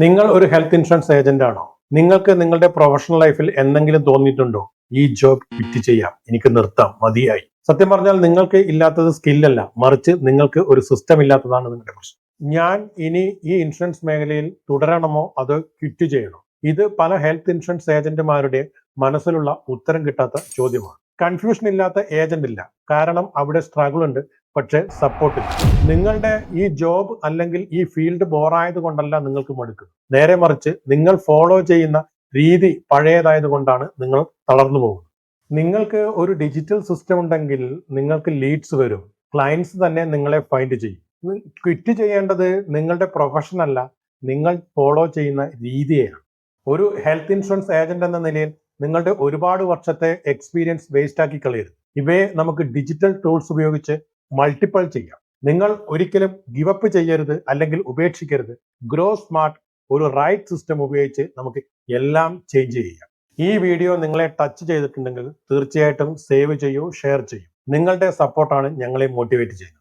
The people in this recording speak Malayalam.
നിങ്ങൾ ഒരു ഹെൽത്ത് ഇൻഷുറൻസ് ഏജന്റ് ആണോ? നിങ്ങൾക്ക് നിങ്ങളുടെ പ്രൊഫഷണൽ ലൈഫിൽ എന്തെങ്കിലും തോന്നിയിട്ടുണ്ടോ ഈ ജോബ് ക്വിറ്റ് ചെയ്യാം, എനിക്ക് നിർത്താം, മതിയായി? സത്യം പറഞ്ഞാൽ നിങ്ങൾക്ക് ഇല്ലാത്തത് സ്കില്ലല്ല, മറിച്ച് നിങ്ങൾക്ക് ഒരു സിസ്റ്റം ഇല്ലാത്തതാണ് നിങ്ങളുടെ പ്രശ്നം. ഞാൻ ഇനി ഈ ഇൻഷുറൻസ് മേഖലയിൽ തുടരണമോ അതോ ക്വിറ്റ് ചെയ്യണോ? ഇത് പല ഹെൽത്ത് ഇൻഷുറൻസ് ഏജന്റുമാരുടെ മനസ്സിലുള്ള ഉത്തരം കിട്ടാത്ത ചോദ്യമാണ്. കൺഫ്യൂഷൻ ഇല്ലാത്ത ഏജന്റ് ഇല്ല, കാരണം അവിടെ സ്ട്രഗിൾ ഉണ്ട്, പക്ഷെ സപ്പോർട്ട് ഇല്ല. നിങ്ങളുടെ ഈ ജോബ് അല്ലെങ്കിൽ ഈ ഫീൽഡ് ബോറായത് കൊണ്ടല്ല നിങ്ങൾക്ക് മടുക്കുന്നത്, നേരെ മറിച്ച് നിങ്ങൾ ഫോളോ ചെയ്യുന്ന രീതി പഴയതായത് കൊണ്ടാണ് നിങ്ങൾ തളർന്നു പോകുന്നത്. നിങ്ങൾക്ക് ഒരു ഡിജിറ്റൽ സിസ്റ്റം ഉണ്ടെങ്കിൽ നിങ്ങൾക്ക് ലീഡ്സ് വരും, ക്ലയൻസ് തന്നെ നിങ്ങളെ ഫൈൻഡ് ചെയ്യും. ക്വിറ്റ് ചെയ്യേണ്ടത് നിങ്ങളുടെ പ്രൊഫഷൻ അല്ല, നിങ്ങൾ ഫോളോ ചെയ്യുന്ന രീതിയെയാണ്. ഒരു ഹെൽത്ത് ഇൻഷുറൻസ് ഏജന്റ് എന്ന നിലയിൽ നിങ്ങളുടെ ഒരുപാട് വർഷത്തെ എക്സ്പീരിയൻസ് വേസ്റ്റ് ആക്കി കളയരുത്. ഇവയെ നമുക്ക് ഡിജിറ്റൽ ടൂൾസ് ഉപയോഗിച്ച് മൾട്ടിപ്പിൾ ചെയ്യാം. നിങ്ങൾ ഒരിക്കലും ഗിവ് അപ്പ് ചെയ്യരുത്, അല്ലെങ്കിൽ ഉപേക്ഷിക്കരുത്. ഗ്രോ സ്മാർട്ട്, ഒരു റൈറ്റ് സിസ്റ്റം ഉപയോഗിച്ച് നമുക്ക് എല്ലാം ചേഞ്ച് ചെയ്യാം. ഈ വീഡിയോ നിങ്ങളെ ടച്ച് ചെയ്തിട്ടുണ്ടെങ്കിൽ തീർച്ചയായിട്ടും സേവ് ചെയ്യൂ, ഷെയർ ചെയ്യൂ. നിങ്ങളുടെ സപ്പോർട്ടാണ് ഞങ്ങളെ മോട്ടിവേറ്റ് ചെയ്യുന്നത്.